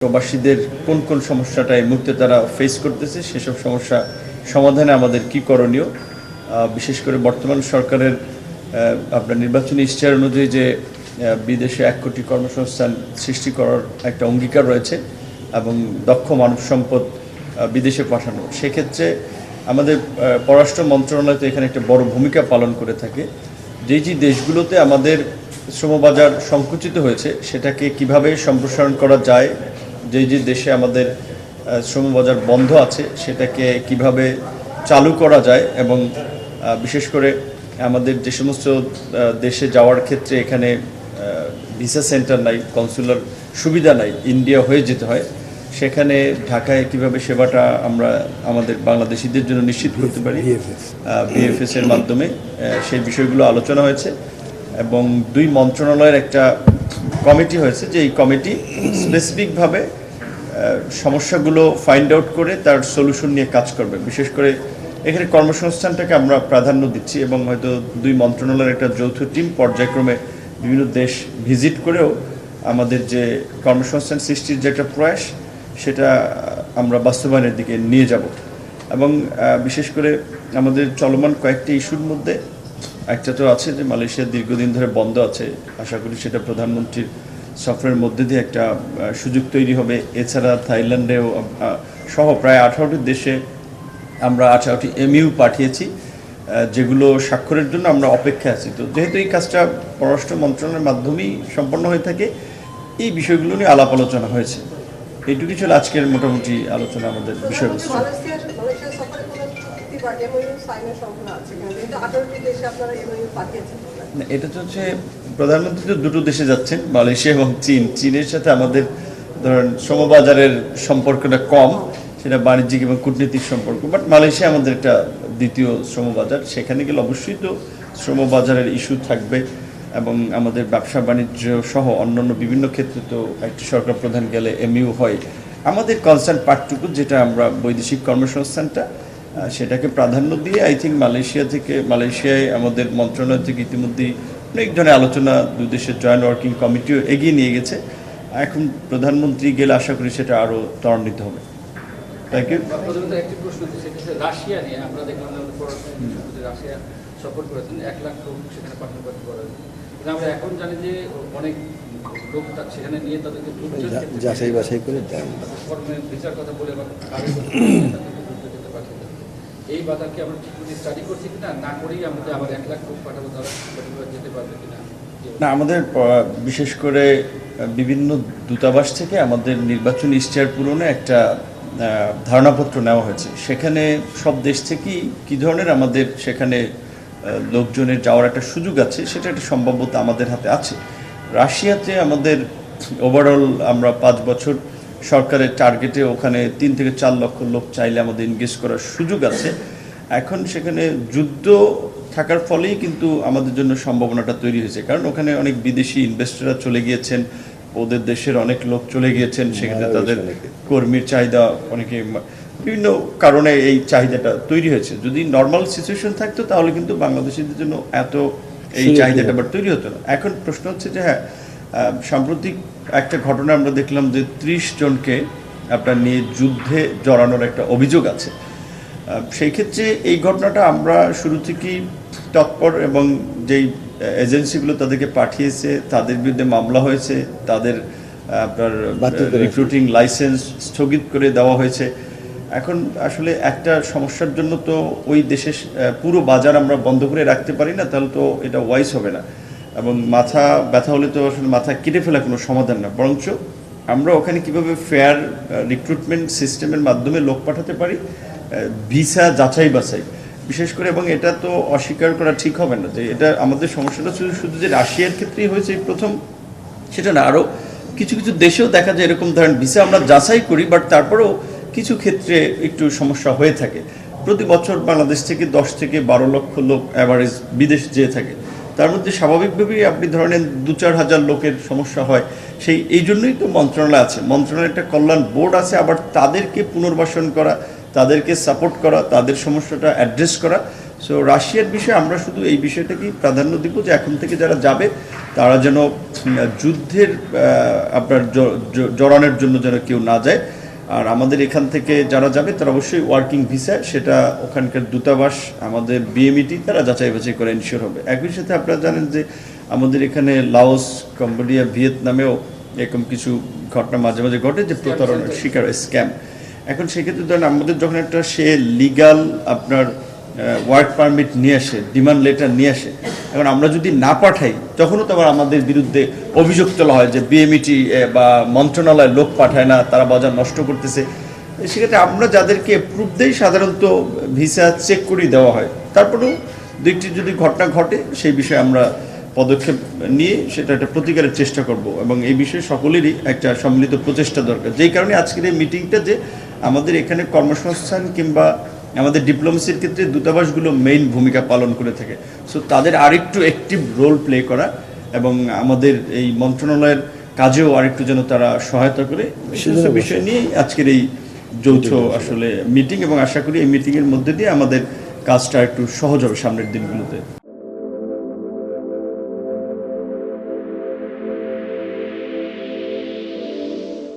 প্রবাসীদের কোন কোন সমস্যাটা এই মুহূর্তে তারা ফেস করতেছে সেসব সমস্যা সমাধানে আমাদের কি করণীয়, বিশেষ করে বর্তমান সরকারের আপনার নির্বাচনী ইশতেহার অনুযায়ী যে বিদেশে 1 কোটি কর্মসংস্থান সৃষ্টি করার একটা অঙ্গীকার রয়েছে এবং দক্ষ মানব সম্পদ বিদেশে পাঠানো, সেক্ষেত্রে আমাদের পররাষ্ট্র মন্ত্রণালয় তো এখানে একটা বড় ভূমিকা পালন করে থাকে। যে দেশগুলোতে আমাদের শ্রমবাজার সংকুচিত হয়েছে সেটাকে কিভাবে সম্প্রসারণ করা যায়, যে দেশে আমাদের শ্রমবাজার বন্ধ আছে সেটাকে কিভাবে চালু করা যায়, এবং বিশেষ করে আমাদের যে সমস্ত দেশে যাওয়ার ক্ষেত্রে এখানে ভিসা সেন্টার নাই, কনসুলার সুবিধা নাই, ইন্ডিয়া হয়ে যেতে হয়, সেখানে ঢাকায় কিভাবে সেবাটা আমরা আমাদের বাংলাদেশিদের জন্য নিশ্চিত করতে পারি বিএফএস এর মাধ্যমে, সেই বিষয়গুলো আলোচনা হয়েছে। এবং 2 মন্ত্রণালয়ের একটা কমিটি হয়েছে, যে এই কমিটি স্পেসিফিকভাবে সমস্যাগুলো ফাইন্ড আউট করে তার সলিউশন নিয়ে কাজ করবে। বিশেষ করে এখানে কর্মসংস্থানটাকে আমরা প্রাধান্য দিচ্ছি এবং হয়তো 2 মন্ত্রণালয়ের একটা যৌথ টিম পর্যায়ক্রমে বিভিন্ন দেশ ভিজিট করেও আমাদের যে কর্মসংস্থান সৃষ্টির যে একটা প্রয়াস সেটা আমরা বাস্তবায়নের দিকে নিয়ে যাব। এবং বিশেষ করে আমাদের চলমান কয়েকটি ইস্যুর মধ্যে একটা তো আছে যে মালয়েশিয়া দীর্ঘদিন ধরে বন্ধ আছে, আশা করি সেটা প্রধানমন্ত্রীর সফরের মধ্যে দিয়ে একটা সুযোগ তৈরি হবে। এছাড়া থাইল্যান্ডেও সহ প্রায় 18টি দেশে আমরা 18টি এমইউ পাঠিয়েছি, যেগুলো স্বাক্ষরের জন্য আমরা অপেক্ষা আছি। তো যেহেতু এই কাজটা পররাষ্ট্র মন্ত্রণালয়ের মাধ্যমেই সম্পন্ন হয়ে থাকে, এই বিষয়গুলো নিয়ে আলাপ আলোচনা হয়েছে। এইটুকুই ছিল আজকের মোটামুটি আলোচনা আমাদের বিষয়বস্তু। এটা তো হচ্ছে প্রধানমন্ত্রী তো 2টো দেশে যাচ্ছেন, মালয়েশিয়া এবং চীন। চীনের সাথে আমাদের ধরেন শ্রমবাজারের সম্পর্কটা কম, সেটা বাণিজ্যিক এবং কূটনৈতিক সম্পর্ক, বাট মালয়েশিয়া আমাদের একটা দ্বিতীয় শ্রমবাজার, সেখানে গেলে অবশ্যই তো শ্রমবাজারের ইস্যু থাকবে এবং আমাদের ব্যবসা বাণিজ্য সহ অন্যান্য বিভিন্ন ক্ষেত্রে তো একটি সরকার প্রধান গেলে এমইউ হয়। আমাদের কনসার্ন পার্টটুকু যেটা আমরা বৈদেশিক কর্মসংস্থানটা সেটাকে প্রাধান্য দিয়ে আই থিঙ্ক মালয়েশিয়ায় আমাদের মন্ত্রণালয় থেকে ইতিমধ্যেই অনেক ধরনের আলোচনা 2 দেশের জয়েন্ট ওয়ার্কিং কমিটিও এগিয়ে নিয়ে গেছে। এখন প্রধানমন্ত্রী গেলে আশা করি সেটা আরও ত্বরান্বিত হবে। Thank you. একটি প্রশ্ন রাশিয়া নিয়ে আমরা দেখলাম রাশিয়া সফর করেছেন, 1 লাখ লোক সেখানে পাঠানো করা হয়েছে, কিন্তু আমরা এখন জানি যে অনেক লোক সেখানে নিয়ে তাদেরকে যাচাই বাছাই করে ভিসার কথা বলে এই বাধাকে আমরা ঠিক করে স্টাডি করছি কিনা, না করেই আমাদের আবার 1 লাখ লোক পাঠাবো, তারা যেতে পারবে কিনা। না, আমাদের বিশেষ করে বিভিন্ন দূতাবাস থেকে আমাদের নির্বাচনী ইশতেহার পূরণে একটা ধারণাপত্র নেওয়া হয়েছে। সেখানে সব দেশ থেকেই কী ধরনের আমাদের সেখানে লোকজনের যাওয়ার একটা সুযোগ আছে, সেটা একটা সম্ভাব্যতা আমাদের হাতে আছে। রাশিয়াতে আমাদের ওভারঅল আমরা 5 বছর সরকারের টার্গেটে ওখানে 3 থেকে 4 লক্ষ লোক চাইলে আমাদের এনগেজ করার সুযোগ আছে। এখন সেখানে যুদ্ধ থাকার ফলেই কিন্তু আমাদের জন্য সম্ভাবনাটা তৈরি হয়েছে, কারণ ওখানে অনেক বিদেশি ইনভেস্টররা চলে গিয়েছেন, ওদের দেশের অনেক লোক চলে গিয়েছেন, সেখানে তাদের কর্মীর চাহিদা অনেকে বিভিন্ন কারণে এই চাহিদাটা তৈরি হয়েছে। যদি নর্মাল সিচুয়েশন থাকতো তাহলে কিন্তু বাংলাদেশিদের জন্য এত এই চাহিদাটা আবার তৈরি হতো না। এখন প্রশ্ন হচ্ছে যে হ্যাঁ, সাম্প্রতিক একটা ঘটনা আমরা দেখলাম যে 30 জনকে আপনার নিয়ে যুদ্ধে জড়ানোর একটা অভিযোগ আছে। সেই ক্ষেত্রে এই ঘটনাটা আমরা শুরু থেকেই তৎপর, এবং যেই এজেন্সিগুলো তাদেরকে পাঠিয়েছে তাদের বিরুদ্ধে মামলা হয়েছে, তাদের আপনার রিক্রুটিং লাইসেন্স স্থগিত করে দেওয়া হয়েছে। এখন আসলে একটা সমস্যার জন্য তো ওই দেশের পুরো বাজার আমরা বন্ধ করে রাখতে পারি না, তাহলে তো এটা ওয়াইজ হবে না, এবং মাথা ব্যথা হলে তো আসলে মাথা কেটে ফেলা কোনো সমাধান না, বরঞ্চ আমরা ওখানে কীভাবে ফেয়ার রিক্রুটমেন্ট সিস্টেমের মাধ্যমে লোক পাঠাতে পারি, ভিসা যাচাই বাছাই বিশেষ করে। এবং এটা তো অস্বীকার করা ঠিক হবে না যে এটা আমাদের সমস্যাটা শুধু যে রাশিয়ার ক্ষেত্রেই হয়েছে প্রথম সেটা না, আরও কিছু কিছু দেশেও দেখা যায় এরকম ধরেন ভিসা আমরা যাচাই করি, বাট তারপরেও কিছু ক্ষেত্রে একটু সমস্যা হয়ে থাকে। প্রতি বছর বাংলাদেশ থেকে 10 থেকে 12 লক্ষ লোক অ্যাভারেজ বিদেশ যেয়ে থাকে, তার মধ্যে স্বাভাবিকভাবেই আপনি ধরেন 2-4 হাজার লোকের সমস্যা হয়। এই জন্যই তো মন্ত্রণালয় আছে, মন্ত্রণালয়ের একটা কল্যাণ বোর্ড আছে, আবার তাদেরকে পুনর্বাসন করা, তাদেরকে সাপোর্ট করা, তাদের সমস্যাটা অ্যাড্রেস করা। সো রাশিয়ার বিষয়ে আমরা শুধু এই বিষয়টাকেই প্রাধান্য দিব যে এখন থেকে যারা যাবে তারা যেন যুদ্ধের আপনার জড়ানোর জন্য যেন কেউ না যায়। আর আমাদের এখান থেকে যারা যাবে তারা অবশ্যই ওয়ার্কিং ভিসা, সেটা ওখানকার দূতাবাস আমাদের বিএমইটি তারা যাচাই বাছাই করে এনশিওর হবে। একই সাথে আপনারা জানেন যে আমাদের এখানে লাওস, কম্বোডিয়া, ভিয়েতনামেও এরকম কিছু ঘটনা মাঝে মাঝে ঘটে যে প্রতারণার শিকার স্ক্যাম। এখন সেক্ষেত্রে ধরেন আমাদের যখন একটা সে লিগাল আপনার ওয়ার্ক পারমিট নিয়ে আসে, ডিমান্ড লেটার নিয়ে আসে, এখন আমরা যদি না পাঠাই তখনও তো আবার আমাদের বিরুদ্ধে অভিযোগ তোলা হয় যে বিএমইটি বা মন্ত্রণালয় লোক পাঠায় না, তারা বাজার নষ্ট করতেছে। সেক্ষেত্রে আমরা যাদেরকে অ্যাপ্রুভ দেই সাধারণত ভিসা চেক করেই দেওয়া হয়। তারপরেও দুইটি যদি ঘটনা ঘটে সেই বিষয়ে আমরা পদক্ষেপ নিয়ে সেটা একটা প্রতিকারের চেষ্টা করব, এবং এই বিষয়ে সকলেরই একটা সম্মিলিত প্রচেষ্টা দরকার। যেই কারণে আজকের এই মিটিংটা, যে আমাদের এখানে কর্মসংস্থান কিংবা আমাদের ডিপ্লোমেসির ক্ষেত্রে দূতাবাসগুলো মেইন ভূমিকা পালন করে থাকে, সো তাদের আরেকটু অ্যাক্টিভ রোল প্লে করা এবং আমাদের এই মন্ত্রণালয়ের কাজেও আরেকটু যেন তারা সহায়তা করে, সমস্ত বিষয় নিয়ে আজকের এই যৌথ আসলে মিটিং, এবং আশা করি এই মিটিংয়ের মধ্যে দিয়ে আমাদের কাজটা একটু সহজ হবে সামনের দিনগুলোতে।